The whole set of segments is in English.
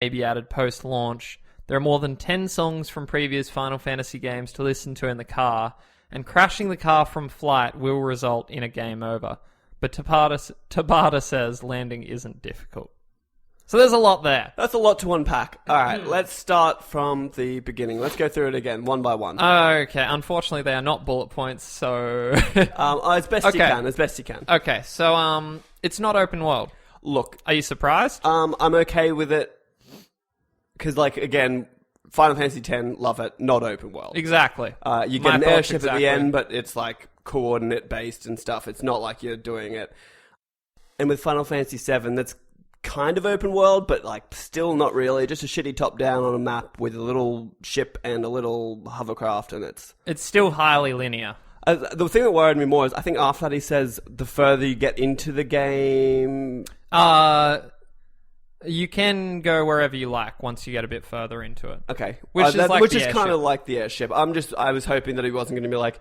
may be added post-launch. There are more than 10 songs from previous Final Fantasy games to listen to in the car, and crashing the car from flight will result in a game over. But Tabata says landing isn't difficult. So there's a lot there. That's a lot to unpack. All right, let's start from the beginning. Let's go through it again, one by one. Okay, unfortunately they are not bullet points, so... as best you can, as best you can. Okay, so it's not open world. Look. Are you surprised? I'm okay with it, because, like, again, Final Fantasy X, love it, not open world. Exactly. You get an airship at the end, but it's, like, coordinate-based and stuff. It's not like you're doing it. And with Final Fantasy VII, that's kind of open world, but like still not really. Just a shitty top down on a map with a little ship and a little hovercraft, and it's still highly linear. The thing that worried me more is I think after that he says the further you get into the game, you can go wherever you like once you get a bit further into it. Okay, which is kind of like the airship. I was hoping that he wasn't going to be like,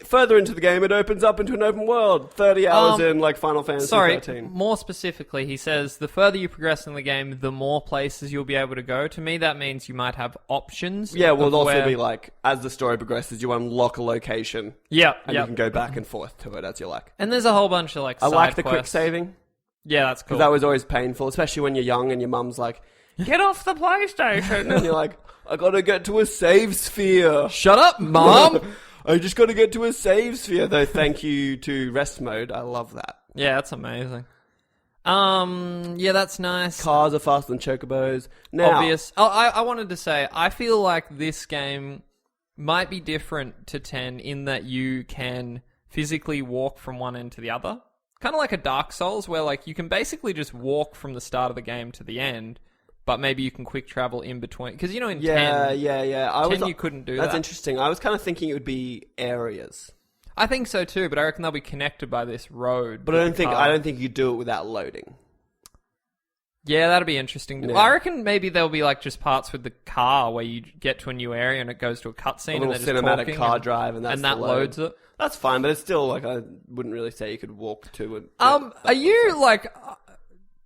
further into the game, it opens up into an open world. 30 hours in, like Final Fantasy 13. More specifically, he says the further you progress in the game, the more places you'll be able to go. To me, that means you might have options. Yeah, well, it'll also be like, as the story progresses, you unlock a location. Yeah, and you can go back and forth to it as you like. And there's a whole bunch of like I side like the quests. quick saving. Yeah, that's cool. Because that was always painful, especially when you're young and your mum's like, get off the PlayStation. And you're like, I gotta get to a save sphere. Shut up, Mom! I just got to get to a save sphere, though. Thank you to rest mode. I love that. Yeah, that's amazing. Yeah, that's nice. Cars are faster than chocobos. Now, obvious. Oh, I wanted to say, I feel like this game might be different to 10 in that you can physically walk from one end to the other. Kind of like a Dark Souls, where like you can basically just walk from the start of the game to the end. But maybe you can quick travel in between. Because, you know, in 10, you couldn't do that. That's interesting. I was kind of thinking it would be areas. I think so too, but I reckon they'll be connected by this road. But I don't think you do it without loading. Yeah, that'd be interesting. Yeah. I reckon maybe there'll be like just parts with the car where you get to a new area and it goes to a cutscene. A little cinematic car drive and that loads it. That's fine, but it's still like, I wouldn't really say you could walk to it. Are you like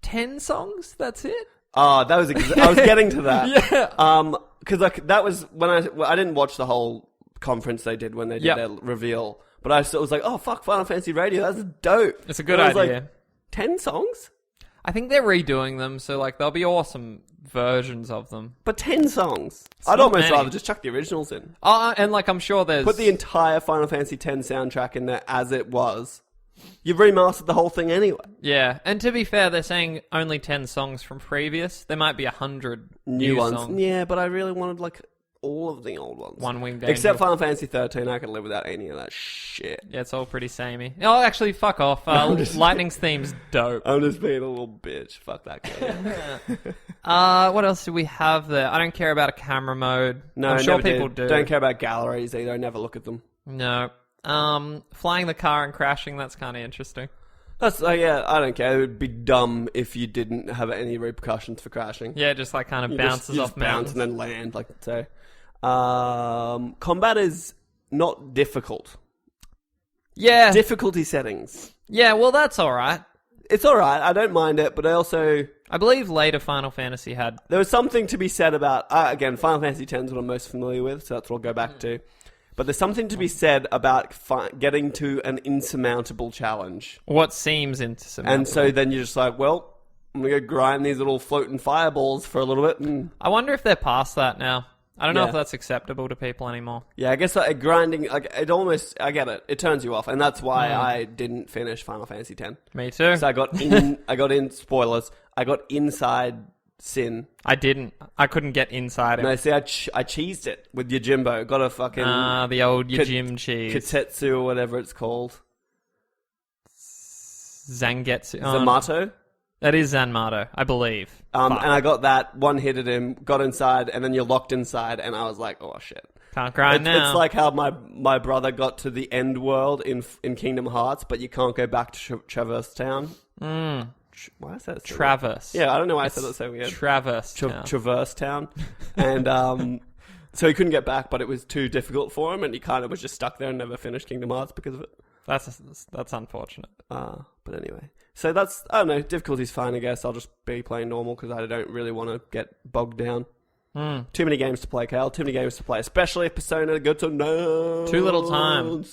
10 songs? That's it? Oh, I was getting to that. Yeah. Because like that was when I didn't watch the whole conference they did when they did their reveal, but I was like, oh fuck, Final Fantasy Radio, that's dope. It's a good idea. Like, 10 songs? I think they're redoing them, so like there'll be awesome versions of them. But 10 songs? I'd almost rather just chuck the originals in. And like I'm sure there's... Put the entire Final Fantasy X soundtrack in there as it was. You've remastered the whole thing anyway. Yeah, and to be fair, they're saying only 10 songs from previous. There might be 100 new ones. Songs. Yeah, but I really wanted like all of the old ones. One Winged Angel. Except Final Fantasy 13, I could live without any of that shit. Yeah, it's all pretty samey. Oh, actually, fuck off. Lightning's theme's dope. I'm just being a little bitch. Fuck that guy. What else do we have there? I don't care about a camera mode. No, I'm sure people do. Don't care about galleries either. I never look at them. No. Flying the car and crashing, that's kind of interesting. That's yeah, I don't care. It would be dumb if you didn't have any repercussions for crashing. Yeah, just like kind of bounces off mountains. Bounce and then land, like so. Combat is not difficult. Yeah. Difficulty settings. Yeah, well that's alright. It's alright, I don't mind it, but I believe later Final Fantasy had... There was something to be said about... again, Final Fantasy X is what I'm most familiar with, so that's what I'll go back to. But there's something to be said about getting to an insurmountable challenge. What seems insurmountable. And so then you're just like, well, I'm going to grind these little floating fireballs for a little bit. And... I wonder if they're past that now. I don't know if that's acceptable to people anymore. Yeah, I guess grinding, like, I get it. It turns you off. And that's why I didn't finish Final Fantasy X. Me too. So I got spoilers, I got inside Sin. I didn't. I couldn't get inside it. No, see, I cheesed it with Yojimbo. Got a fucking... the old Yojim cheese. Kitetsu or whatever it's called. Zangetsu. Zamato? That is Zanmato, I believe. And I got that, one hit at him, got inside, and then you're locked inside, and I was like, oh shit. Can't grind now. It's like how my brother got to the end world in Kingdom Hearts, but you can't go back to Traverse Town. Why is that so Traverse. weird? Yeah, I don't know why I said that so weird. Traverse Town. Traverse Town. And so he couldn't get back, but it was too difficult for him, and he kind of was just stuck there and never finished Kingdom Hearts because of it. That's unfortunate. But anyway. So that's, I don't know, difficulty's fine, I guess. I'll just be playing normal because I don't really want to get bogged down. Too many games to play, Cal. Too many games to play, especially if Persona gets announced. Too little time.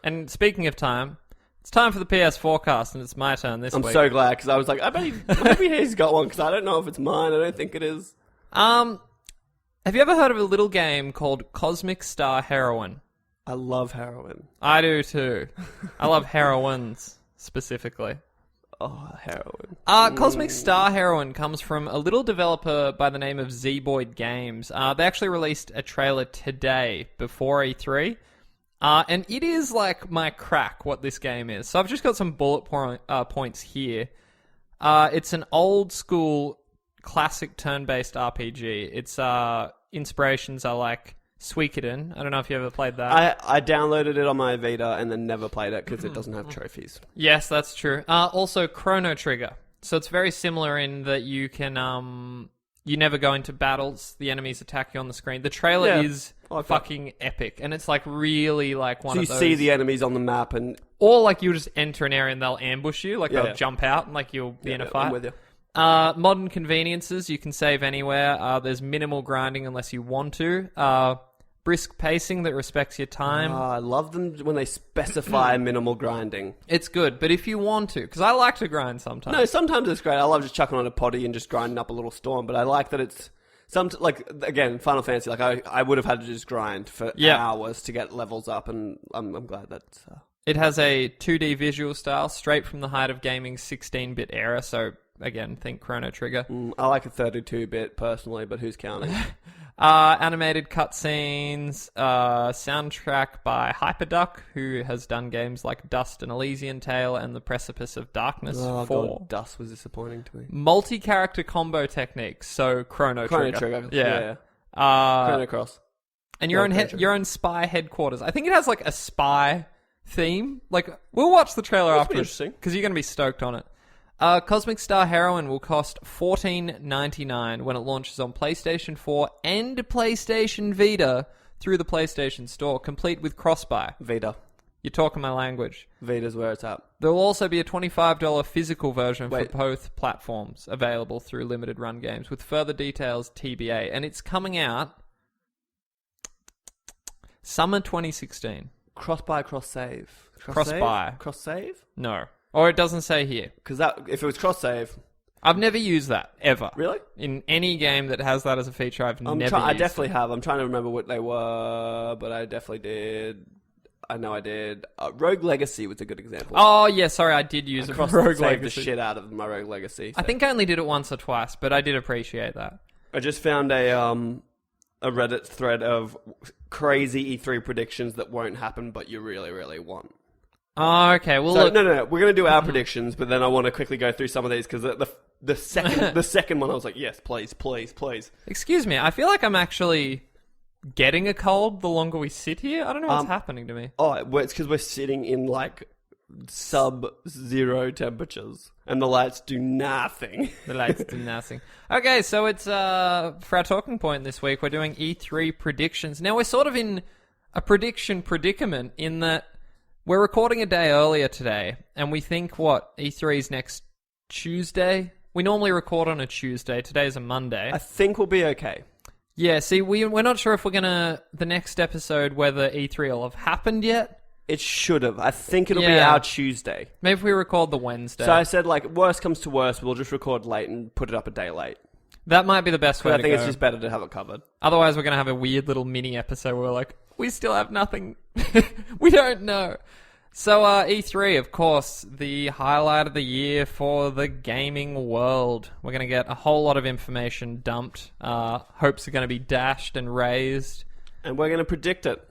And speaking of time, it's time for the PS4 cast, and it's my turn this week. I'm so glad, because I was like, maybe he's got one, because I don't know if it's mine. I don't think it is. Have you ever heard of a little game called Cosmic Star Heroine? I love heroin. I do too. I love heroines, specifically. Oh, heroin. Cosmic Star Heroine comes from a little developer by the name of Zboid Games. They actually released a trailer today before E3. And it is like my crack what this game is. So I've just got some bullet points here. It's an old school classic turn-based RPG. Its inspirations are like Suikoden. I don't know if you ever played that. I downloaded it on my Vita and then never played it because it doesn't have trophies. Yes, that's true. Also, Chrono Trigger. So it's very similar in that you can... you never go into battles. The enemies attack you on the screen. The trailer is fucking epic. And it's like really like one of those... So you see the enemies on the map and... Or like you'll just enter an area and they'll ambush you. Like they'll jump out and like you'll be in a fight. I'm with you. Modern conveniences. You can save anywhere. There's minimal grinding unless you want to. Brisk pacing that respects your time. I love them when they specify minimal grinding. It's good, but if you want to, because I like to grind sometimes. No, sometimes it's great. I love just chucking on a potty and just grinding up a little storm, but I like that it's... again, Final Fantasy, like I would have had to just grind for hours to get levels up, and I'm glad that's... It has a 2D visual style, straight from the height of gaming's 16-bit era, so again, think Chrono Trigger. I like a 32-bit personally, but who's counting? Animated cutscenes, soundtrack by Hyperduck, who has done games like Dust and Elysian Tale and The Precipice of Darkness 4. God, Dust was disappointing to me. Multi-character combo techniques, so Chrono Trigger. Yeah. Chrono Cross. And your own spy headquarters. I think it has like a spy theme. Like, we'll watch the trailer afterwards because you're going to be stoked on it. Cosmic Star Heroine will cost $14.99 when it launches on PlayStation 4 and PlayStation Vita through the PlayStation Store, complete with cross-buy. Vita. You're talking my language. Vita's where it's at. There will also be a $25 physical version for both platforms available through limited run games, with further details TBA. And it's coming out summer 2016. Cross-buy, cross-save. Cross-buy. Cross-save? No. Or it doesn't say here. Because if it was cross-save... I've never used that, ever. Really? In any game that has that as a feature, I've never used it. I definitely have. I'm trying to remember what they were, but I definitely did. I know I did. Rogue Legacy was a good example. Oh, yeah, sorry, I did use it. Rogue Legacy. The shit out of my Rogue Legacy. So. I think I only did it once or twice, but I did appreciate that. I just found a Reddit thread of crazy E3 predictions that won't happen, but you really, really want. Oh, okay. Well, so, no. We're going to do our predictions, but then I want to quickly go through some of these because the second one I was like, yes, please. Excuse me. I feel like I'm actually getting a cold the longer we sit here. I don't know what's happening to me. Oh, it's because we're sitting in like sub-zero temperatures and the lights do nothing. Okay, so it's for our talking point this week, we're doing E3 predictions. Now we're sort of in a prediction predicament in that we're recording a day earlier today, and we think, E3 is next Tuesday? We normally record on a Tuesday. Today's a Monday. I think we'll be okay. Yeah, see, we're not sure if we're going to... The next episode, whether E3 will have happened yet. It should have. I think it'll be our Tuesday. Maybe if we record the Wednesday. So I said, worst comes to worst, we'll just record late and put it up a day late. That might be the best way to go. I think it's just better to have it covered. Otherwise, we're going to have a weird little mini episode where we're like, we still have nothing. We don't know. So E3, of course, the highlight of the year for the gaming world. We're going to get a whole lot of information dumped. Hopes are going to be dashed and raised. And we're going to predict it.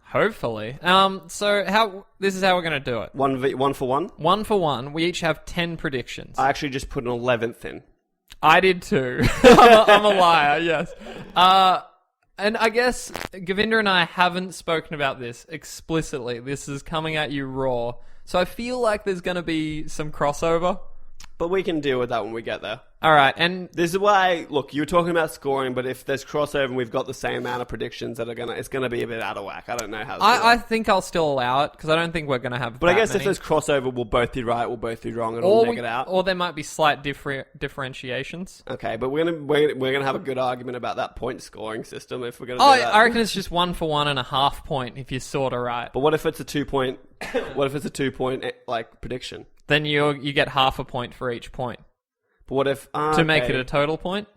Hopefully. So this is how we're going to do it. One for one? One for one. We each have 10 predictions. I actually just put an 11th in. I did too. I'm a liar, yes. And I guess Govinda and I haven't spoken about this explicitly. This is coming at you raw. So I feel like there's going to be some crossover. But we can deal with that when we get there. All right, and this is why, look, you were talking about scoring, but if there's crossover and we've got the same amount of predictions that it's gonna be a bit out of whack. I don't know how. I think I'll still allow it because I don't think we're gonna have. But I guess if there's crossover, we'll both be right, we'll both be wrong, and we'll make it out. Or there might be slight differentiations. Okay, but we're gonna have a good argument about that point scoring system if we're gonna. Do that. I reckon it's just 1 for 1.5 point if you're sort of right. But what if it's a 2 point? What if it's a 2 point like prediction? Then you get half a point for each point. But what if... to make it a total point?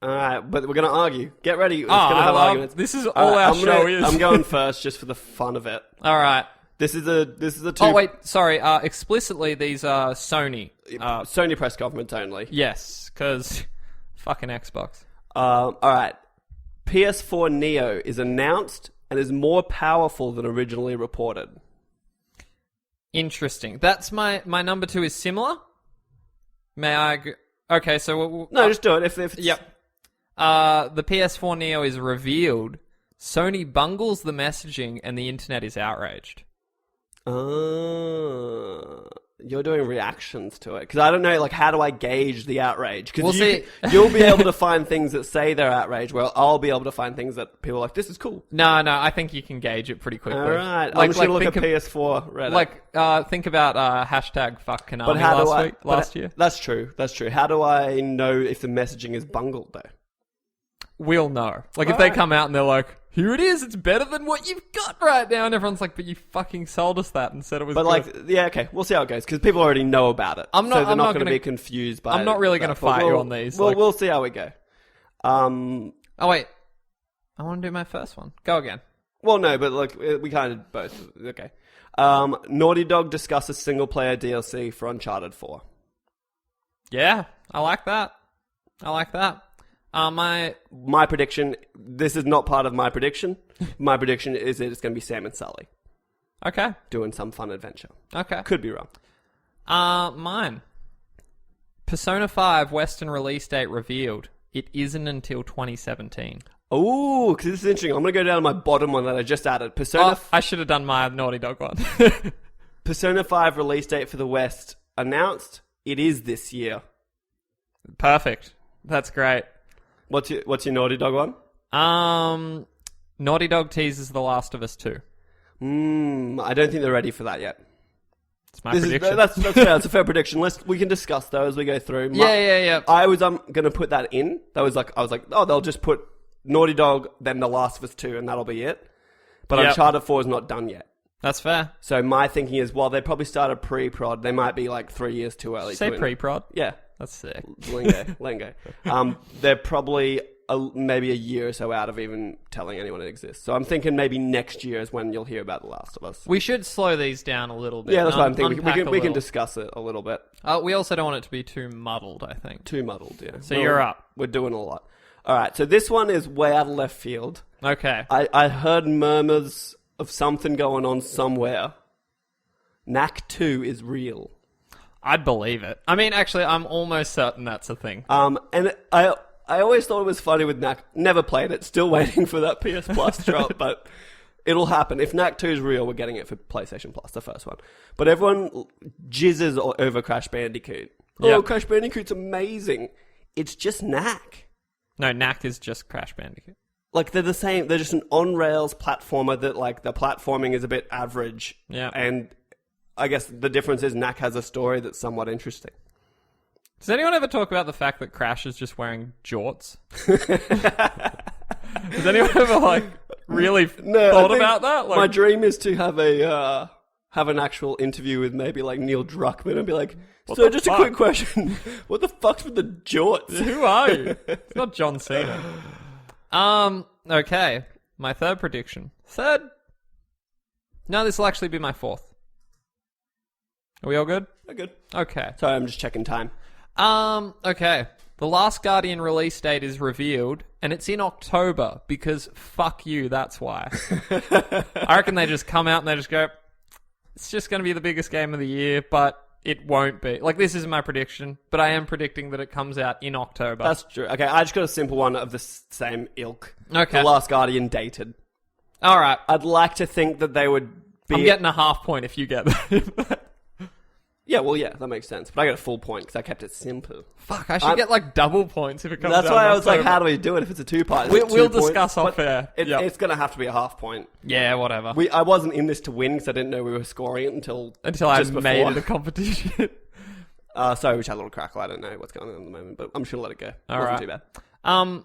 Alright, but we're going to argue. Get ready. Arguments. This is all our show is. I'm going first just for the fun of it. Alright. This is a two... Oh, wait. Sorry. Explicitly, these are Sony. Sony press conference only. Yes, because fucking Xbox. Alright. PS4 Neo is announced and is more powerful than originally reported. Interesting. That's my number 2 is similar. May I... Okay, so... no, just do it. If it's... Yep. The PS4 Neo is revealed. Sony bungles the messaging and the internet is outraged. You're doing reactions to it. Because I don't know, like, how do I gauge the outrage? Because you'll be able to find things that say they're outraged, well, I'll be able to find things that people are like, this is cool. No, I think you can gauge it pretty quickly. Alright, I'm just going to look at PS4 Reddit. Think about hashtag fuck Konami last year. That's true. How do I know if the messaging is bungled, though? We'll know. If they come out and they're like, here it is, it's better than what you've got right now. And everyone's like, but you fucking sold us that and said it was good. Okay, we'll see how it goes. Because people already know about it. I'm not going to be confused by it. I'm not really going to fight you on these. We'll see how we go. Oh, wait. I want to do my first one. Go again. Well, no, but we kind of both. Okay. Naughty Dog discusses single-player DLC for Uncharted 4. Yeah, I like that. My prediction, this is not part of my prediction. My prediction is that it's going to be Sam and Sully. Okay. Doing some fun adventure. Okay. Could be wrong. Mine. Persona 5 Western release date revealed. It isn't until 2017. Oh, because this is interesting. I'm going to go down to my bottom one that I just added. I should have done my Naughty Dog one. Persona 5 release date for the West announced. It is this year. Perfect. That's great. What's your Naughty Dog one? Naughty Dog teases The Last of Us 2. I don't think they're ready for that yet. It's my prediction. That's fair. That's a fair prediction. We can discuss though as we go through. Yeah. I was going to put that in. I was like, oh, they'll just put Naughty Dog, then The Last of Us 2, and that'll be it. But Uncharted 4 is not done yet. That's fair. So my thinking is, while they probably started pre-prod, they might be 3 years too early. Say pre-prod? Yeah. That's sick. Lingo. They're probably maybe a year or so out of even telling anyone it exists. So I'm thinking maybe next year is when you'll hear about The Last of Us. We should slow these down a little bit. Yeah, that's what I'm thinking. We can discuss it a little bit. We also don't want it to be too muddled, I think. Too muddled, yeah. So you're up. We're doing a lot. All right, so this one is way out of left field. Okay. I heard murmurs of something going on somewhere. Knack 2 is real. I'd believe it. I mean, actually, I'm almost certain that's a thing. And I always thought it was funny with Knack. Never played it. Still waiting for that PS Plus drop, but it'll happen. If Knack 2 is real, we're getting it for PlayStation Plus, the first one. But everyone jizzes over Crash Bandicoot. Yep. Oh, Crash Bandicoot's amazing. It's just Knack. No, Knack is just Crash Bandicoot. They're the same. They're just an on-rails platformer that, the platforming is a bit average. Yeah. And I guess the difference is Knack has a story that's somewhat interesting. Does anyone ever talk about the fact that Crash is just wearing jorts? Has anyone ever really thought about that? My dream is to have an actual interview with maybe Neil Druckmann and be like, so just a quick question, what the fuck's with the jorts? Who are you? It's not John Cena. Okay, my third prediction. No, this will actually be my fourth. Are we all good? We're good. Okay. Sorry, I'm just checking time. Okay. The Last Guardian release date is revealed, and it's in October, because fuck you, that's why. I reckon they just come out and they just go, it's just going to be the biggest game of the year, but it won't be. This is my prediction, but I am predicting that it comes out in October. That's true. Okay, I just got a simple one of the same ilk. Okay. The Last Guardian dated. All right. I'd like to think that they would be... I'm getting a half point if you get that. Yeah, well, yeah, that makes sense. But I get a full point because I kept it simple. Fuck, I should get like double points if it comes. That's down why to I was like, October. how do we do it if it's a 2-part? We'll discuss off air. It's going to have to be a half point. Yeah, whatever. I wasn't in this to win because I didn't know we were scoring it until I just made before. it a competition. Sorry, we had a little crackle. I don't know what's going on at the moment, but I'm sure let it go. It wasn't too bad.